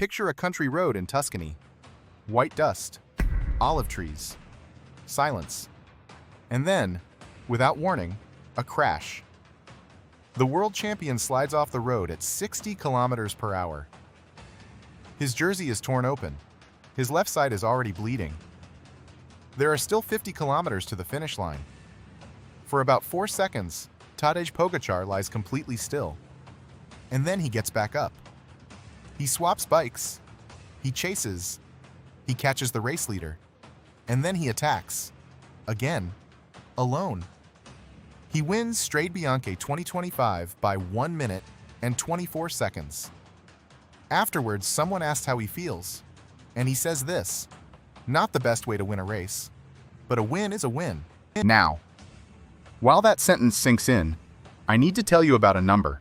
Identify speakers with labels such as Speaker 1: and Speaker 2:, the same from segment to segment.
Speaker 1: Picture a country road in Tuscany. White dust, olive trees, silence. And then, without warning, a crash. The world champion slides off the road at 60 kilometers per hour. His jersey is torn open. His left side is already bleeding. There are still 50 kilometers to the finish line. For about 4 seconds, Tadej Pogačar lies completely still. And then he gets back up. He swaps bikes. He chases. He catches the race leader. And then he attacks. Again. Alone. He wins Strade Bianche 2025 by 1 minute and 24 seconds. Afterwards, someone asked how he feels. And he says this: not the best way to win a race, but a win is a win. Now, while that sentence sinks in, I need to tell you about a number.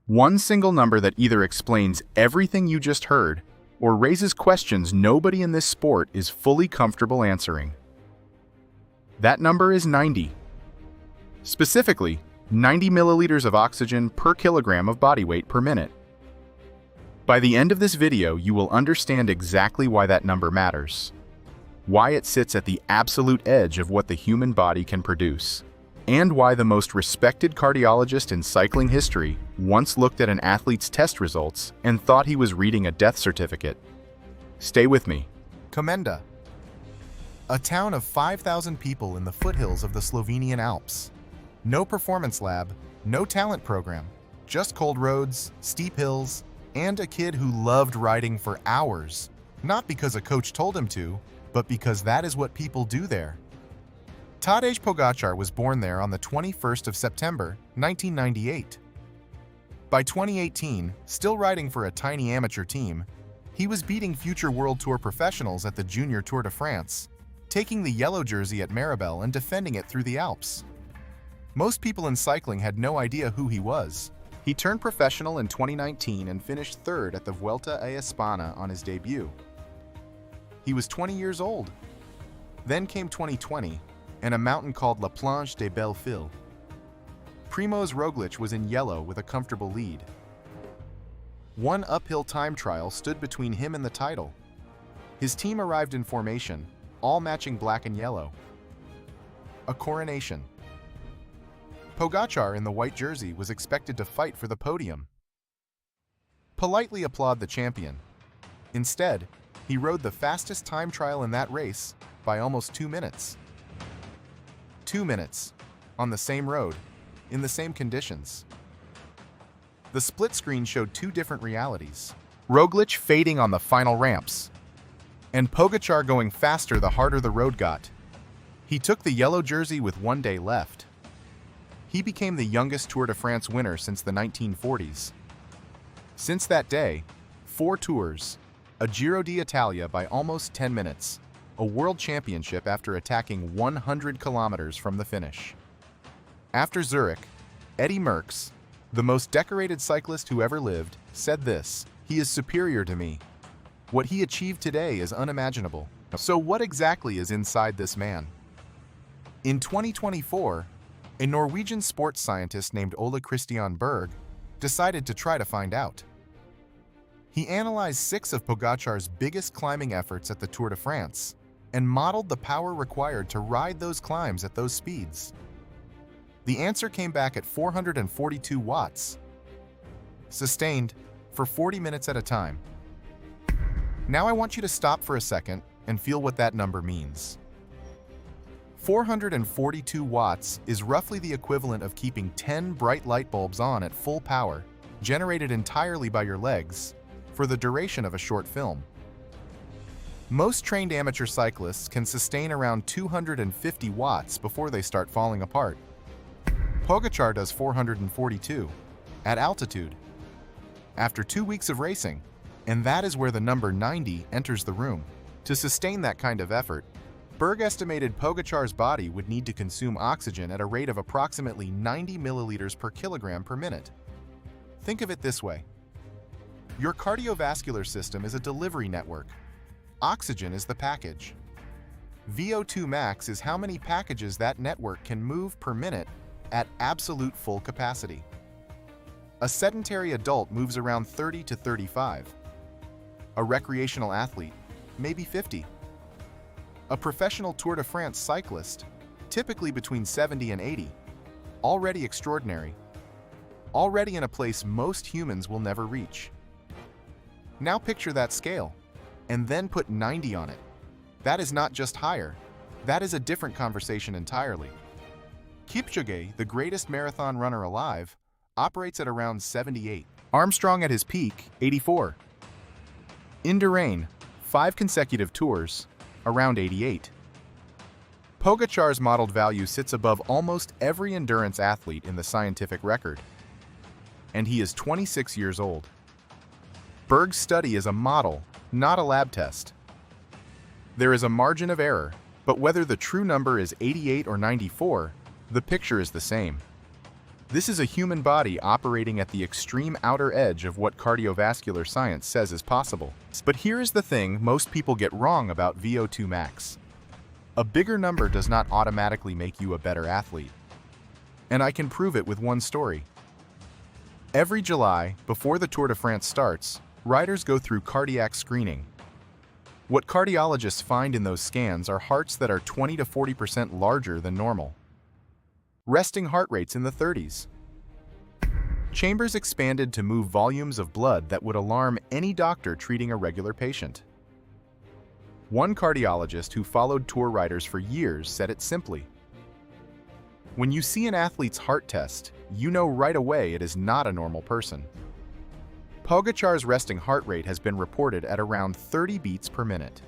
Speaker 1: One single number that either explains everything you just heard or raises questions nobody in this sport is fully comfortable answering. That number is 90. Specifically, 90 milliliters of oxygen per kilogram of body weight per minute. By the end of this video, you will understand exactly why that number matters, why it sits at the absolute edge of what the human body can produce, and why the most respected cardiologist in cycling history once looked at an athlete's test results and thought he was reading a death certificate. Stay with me. Komenda, a town of 5,000 people in the foothills of the Slovenian Alps. No performance lab, no talent program, just cold roads, steep hills, and a kid who loved riding for hours, not because a coach told him to, but because that is what people do there. Tadej Pogačar was born there on the 21st of September, 1998. By 2018, still riding for a tiny amateur team, he was beating future World Tour professionals at the Junior Tour de France, taking the yellow jersey at Maribel and defending it through the Alps. Most people in cycling had no idea who he was. He turned professional in 2019 and finished third at the Vuelta a España on his debut. He was 20 years old. Then came 2020, and a mountain called La Planche des Belles Filles. Primož Roglič was in yellow with a comfortable lead. One uphill time trial stood between him and the title. His team arrived in formation, all matching black and yellow. A coronation. Pogačar in the white jersey was expected to fight for the podium. Politely applaud the champion. Instead, he rode the fastest time trial in that race by almost 2 minutes. 2 minutes, on the same road, in the same conditions. The split screen showed two different realities. Roglič fading on the final ramps, and Pogačar going faster the harder the road got. He took the yellow jersey with 1 day left. He became the youngest Tour de France winner since the 1940s. Since that day, 4 tours, a Giro d'Italia by almost 10 minutes, a world championship after attacking 100 kilometers from the finish. After Zurich, Eddy Merckx, the most decorated cyclist who ever lived, said this: "He is superior to me. What he achieved today is unimaginable." So what exactly is inside this man? In 2024, a Norwegian sports scientist named Ole Christian Berg decided to try to find out. He analyzed 6 of Pogačar's biggest climbing efforts at the Tour de France and modeled the power required to ride those climbs at those speeds. The answer came back at 442 watts, sustained for 40 minutes at a time. Now I want you to stop for a second and feel what that number means. 442 watts is roughly the equivalent of keeping 10 bright light bulbs on at full power, generated entirely by your legs, for the duration of a short film. Most trained amateur cyclists can sustain around 250 watts before they start falling apart. Pogačar does 442, at altitude, after 2 weeks of racing, and that is where the number 90 enters the room. To sustain that kind of effort, Berg estimated Pogačar's body would need to consume oxygen at a rate of approximately 90 milliliters per kilogram per minute. Think of it this way. Your cardiovascular system is a delivery network. Oxygen is the package. VO2 max is how many packages that network can move per minute at absolute full capacity. A sedentary adult moves around 30 to 35. A recreational athlete, maybe 50. A professional Tour de France cyclist, typically between 70 and 80. Already extraordinary. Already in a place most humans will never reach. Now picture that scale, and then put 90 on it. That is not just higher, that is a different conversation entirely. Kipchoge, the greatest marathon runner alive, operates at around 78. Armstrong at his peak, 84. Induráin, 5 consecutive tours, around 88. Pogacar's modeled value sits above almost every endurance athlete in the scientific record. And he is 26 years old. Berg's study is a model, not a lab test. There is a margin of error, but whether the true number is 88 or 94, the picture is the same. This is a human body operating at the extreme outer edge of what cardiovascular science says is possible. But here is the thing most people get wrong about VO2 max. A bigger number does not automatically make you a better athlete. And I can prove it with one story. Every July, before the Tour de France starts, riders go through cardiac screening. What cardiologists find in those scans are hearts that are 20 to 40% larger than normal. Resting heart rates in the 30s. Chambers expanded to move volumes of blood that would alarm any doctor treating a regular patient. One cardiologist who followed tour riders for years said it simply. When you see an athlete's heart test, you know right away it is not a normal person. Pogacar's resting heart rate has been reported at around 30 beats per minute.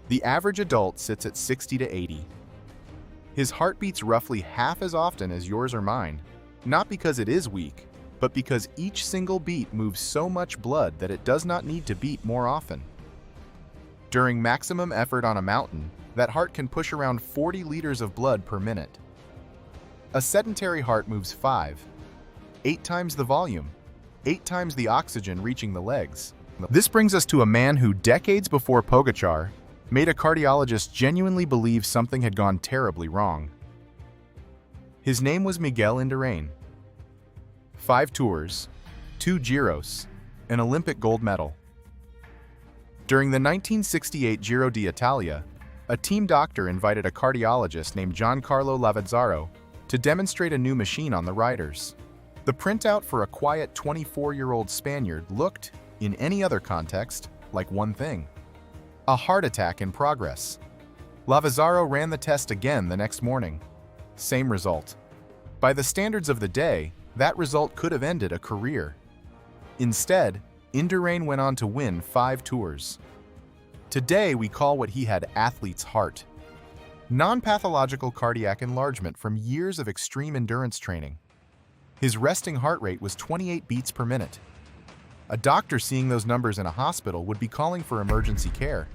Speaker 1: The average adult sits at 60 to 80. His heart beats roughly half as often as yours or mine, not because it is weak, but because each single beat moves so much blood that it does not need to beat more often. During maximum effort on a mountain, that heart can push around 40 liters of blood per minute. A sedentary heart moves 8 times the volume, 8 times the oxygen reaching the legs. This brings us to a man who decades before Pogacar made a cardiologist genuinely believe something had gone terribly wrong. His name was Miguel Induráin. 5 tours, 2 Giros, an Olympic gold medal. During the 1968 Giro d'Italia, a team doctor invited a cardiologist named Giancarlo Lavazzaro to demonstrate a new machine on the riders. The printout for a quiet 24-year-old Spaniard looked, in any other context, like one thing: a heart attack in progress. Lavazzaro ran the test again the next morning. Same result. By the standards of the day, that result could have ended a career. Instead, Induráin went on to win 5 tours. Today, we call what he had athlete's heart. Non-pathological cardiac enlargement from years of extreme endurance training. His resting heart rate was 28 beats per minute. A doctor seeing those numbers in a hospital would be calling for emergency care.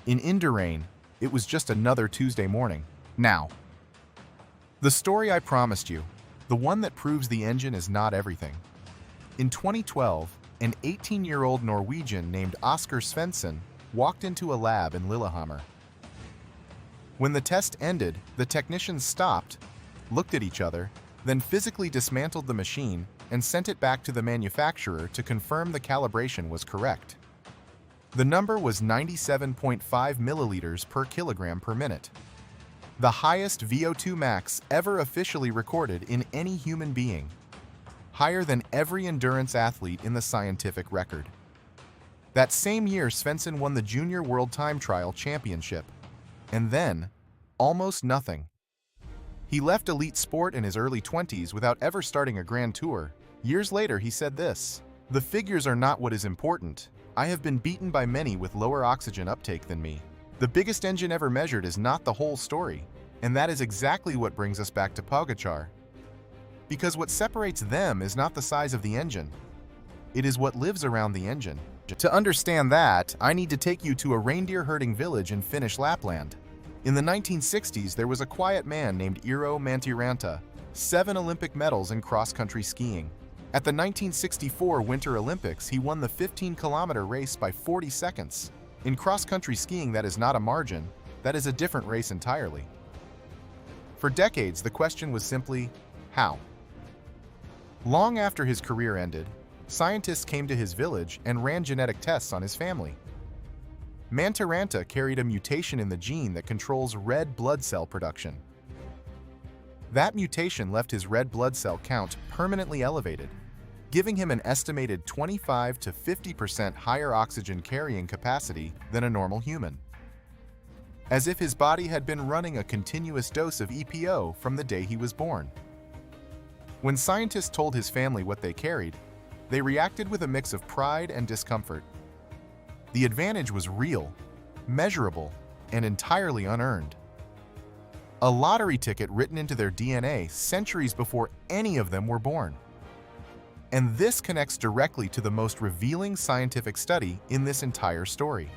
Speaker 1: In Induráin, it was just another Tuesday morning. Now, the story I promised you, the one that proves the engine is not everything. In 2012, an 18-year-old Norwegian named Oskar Svendsen walked into a lab in Lillehammer. When the test ended, the technicians stopped, looked at each other, then physically dismantled the machine and sent it back to the manufacturer to confirm the calibration was correct. The number was 97.5 milliliters per kilogram per minute, the highest VO2 max ever officially recorded in any human being, higher than every endurance athlete in the scientific record. That same year, Svendsen won the Junior World Time Trial Championship, and then, almost nothing. He left elite sport in his early 20s without ever starting a Grand Tour. Years later, he said this: "The figures are not what is important. I have been beaten by many with lower oxygen uptake than me. The biggest engine ever measured is not the whole story." And that is exactly what brings us back to Pogacar. Because what separates them is not the size of the engine. It is what lives around the engine. To understand that, I need to take you to a reindeer-herding village in Finnish Lapland. In the 1960s, there was a quiet man named Eero Mäntyranta, 7 Olympic medals in cross-country skiing. At the 1964 Winter Olympics, he won the 15-kilometer race by 40 seconds. In cross-country skiing, that is not a margin, that is a different race entirely. For decades, the question was simply, how? Long after his career ended, scientists came to his village and ran genetic tests on his family. Mantaranta carried a mutation in the gene that controls red blood cell production. That mutation left his red blood cell count permanently elevated, giving him an estimated 25 to 50% higher oxygen carrying capacity than a normal human. As if his body had been running a continuous dose of EPO from the day he was born. When scientists told his family what they carried, they reacted with a mix of pride and discomfort. The advantage was real, measurable, and entirely unearned. A lottery ticket written into their DNA centuries before any of them were born. And this connects directly to the most revealing scientific study in this entire story.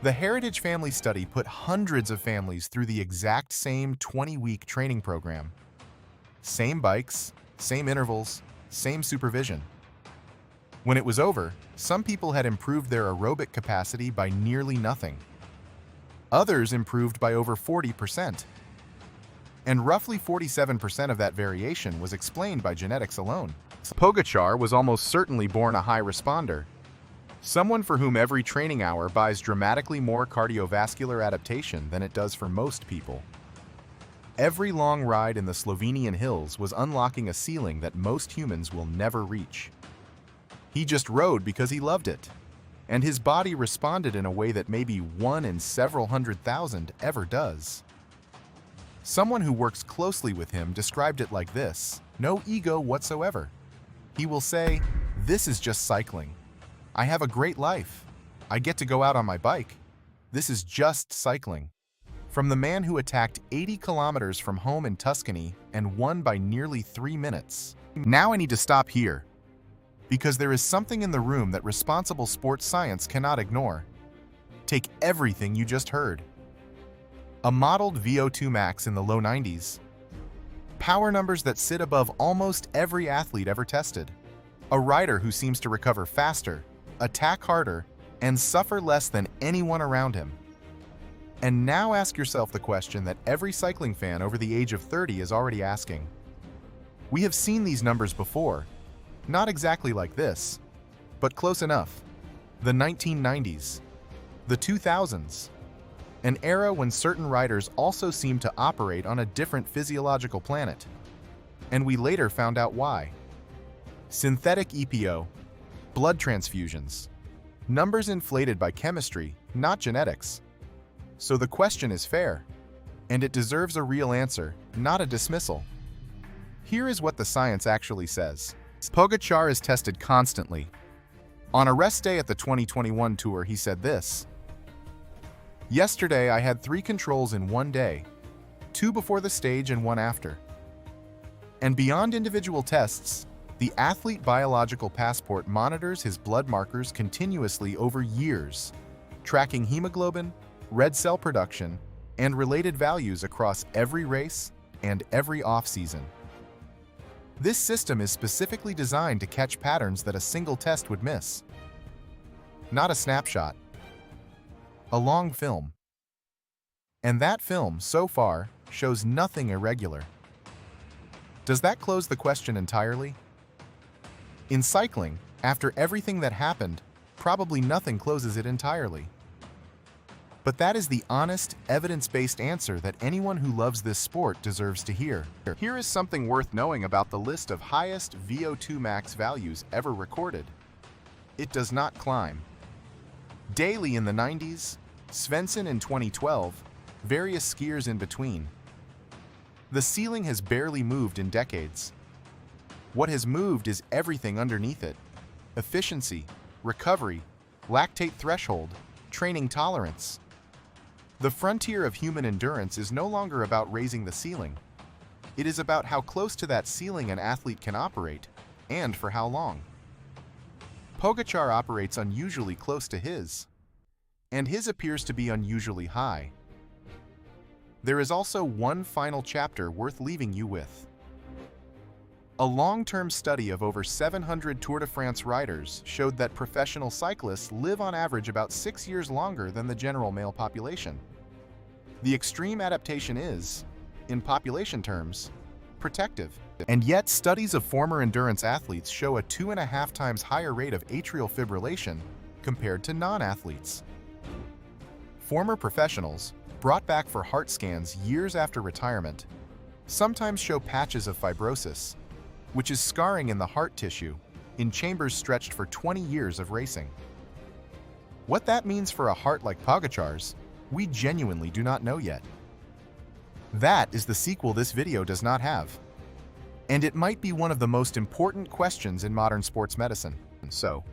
Speaker 1: The Heritage Family Study put hundreds of families through the exact same 20-week training program. Same bikes, same intervals, same supervision. When it was over, some people had improved their aerobic capacity by nearly nothing. Others improved by over 40%. And roughly 47% of that variation was explained by genetics alone. Pogačar was almost certainly born a high responder, someone for whom every training hour buys dramatically more cardiovascular adaptation than it does for most people. Every long ride in the Slovenian hills was unlocking a ceiling that most humans will never reach. He just rode because he loved it, and his body responded in a way that maybe one in several 100,000 ever does. Someone who works closely with him described it like this: no ego whatsoever. He will say, "This is just cycling. I have a great life. I get to go out on my bike. This is just cycling." From the man who attacked 80 kilometers from home in Tuscany and won by nearly 3 minutes. Now I need to stop here, because there is something in the room that responsible sports science cannot ignore. Take everything you just heard. A modeled VO2 max in the low 90s. Power numbers that sit above almost every athlete ever tested. A rider who seems to recover faster, attack harder, and suffer less than anyone around him. And now ask yourself the question that every cycling fan over the age of 30 is already asking. We have seen these numbers before, not exactly like this, but close enough. The 1990s, the 2000s, an era when certain riders also seemed to operate on a different physiological planet. And we later found out why. Synthetic EPO, blood transfusions, numbers inflated by chemistry, not genetics. So the question is fair, and it deserves a real answer, not a dismissal. Here is what the science actually says. Pogačar is tested constantly. On a rest day at the 2021 Tour, he said this: "Yesterday I had 3 controls in one day, 2 before the stage and 1 after." And beyond individual tests, the athlete biological passport monitors his blood markers continuously over years, tracking hemoglobin, red cell production, and related values across every race and every off-season. This system is specifically designed to catch patterns that a single test would miss. Not a snapshot. A long film. And that film, so far, shows nothing irregular. Does that close the question entirely? In cycling, after everything that happened, probably nothing closes it entirely. But that is the honest, evidence-based answer that anyone who loves this sport deserves to hear. Here is something worth knowing about the list of highest VO2 max values ever recorded. It does not climb. Daly in the 90s, Svendsen in 2012, various skiers in between. The ceiling has barely moved in decades. What has moved is everything underneath it: efficiency, recovery, lactate threshold, training tolerance. The frontier of human endurance is no longer about raising the ceiling. It is about how close to that ceiling an athlete can operate, and for how long. Pogačar operates unusually close to his, and his appears to be unusually high. There is also one final chapter worth leaving you with. A long-term study of over 700 Tour de France riders showed that professional cyclists live on average about 6 years longer than the general male population. The extreme adaptation is, in population terms, protective. And yet, studies of former endurance athletes show a 2.5 times higher rate of atrial fibrillation compared to non-athletes. Former professionals, brought back for heart scans years after retirement, sometimes show patches of fibrosis, which is scarring in the heart tissue, in chambers stretched for 20 years of racing. What that means for a heart like Pogacar's, we genuinely do not know yet. That is the sequel this video does not have. And it might be one of the most important questions in modern sports medicine. So,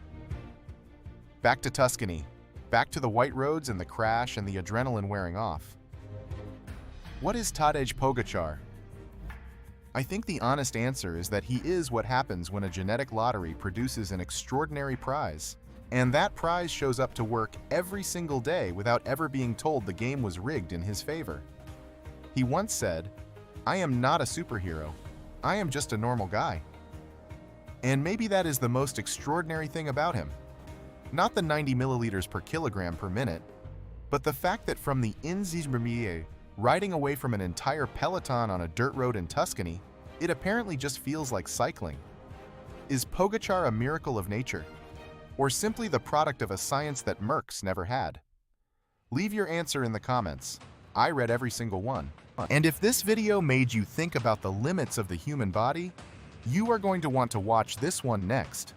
Speaker 1: back to Tuscany, back to the white roads and the crash and the adrenaline wearing off. What is Tadej Pogačar? I think the honest answer is that he is what happens when a genetic lottery produces an extraordinary prize, and that prize shows up to work every single day without ever being told the game was rigged in his favor. He once said, "I am not a superhero, I am just a normal guy." And maybe that is the most extraordinary thing about him. Not the 90 milliliters per kilogram per minute, but the fact that from the Inzimmermier, riding away from an entire peloton on a dirt road in Tuscany, it apparently just feels like cycling. Is Pogacar a miracle of nature? Or simply the product of a science that Merckx never had? Leave your answer in the comments. I read every single one. And if this video made you think about the limits of the human body, you are going to want to watch this one next.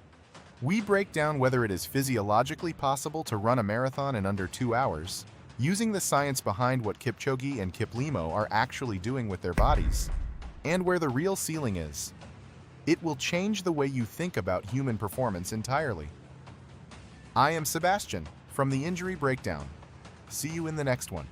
Speaker 1: We break down whether it is physiologically possible to run a marathon in under 2 hours, using the science behind what Kipchoge and Kiplimo are actually doing with their bodies, and where the real ceiling is. It will change the way you think about human performance entirely. I am Sebastian from the Injury Breakdown. See you in the next one.